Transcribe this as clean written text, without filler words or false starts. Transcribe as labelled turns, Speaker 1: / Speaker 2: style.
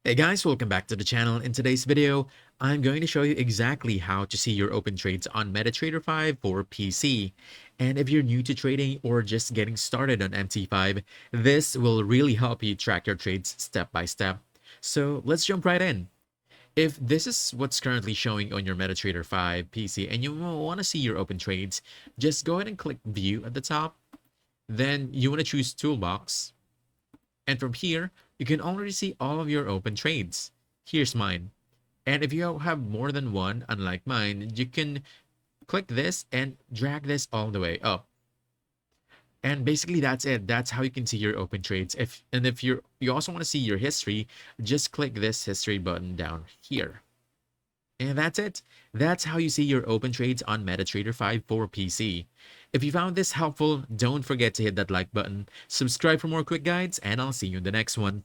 Speaker 1: Hey guys, welcome back to the channel. In today's video, I'm going to show you exactly how to see your open trades on MetaTrader 5 for PC. And if you're new to trading or just getting started on MT5, this will really help you track your trades step by step. So let's jump right in. If this is what's currently showing on your MetaTrader 5 PC and you want to see your open trades, just go ahead and click View at the top. Then you want to choose Toolbox. And from here, you can already see all of your open trades. Here's mine. And if you have more than one, unlike mine, you can click this and drag this all the way up. And basically that's it. That's how you can see your open trades. If you also want to see your history, just click this history button down here. And that's it. That's how you see your open trades on MetaTrader 5 for PC. If you found this helpful, don't forget to hit that like button, subscribe for more quick guides, and I'll see you in the next one.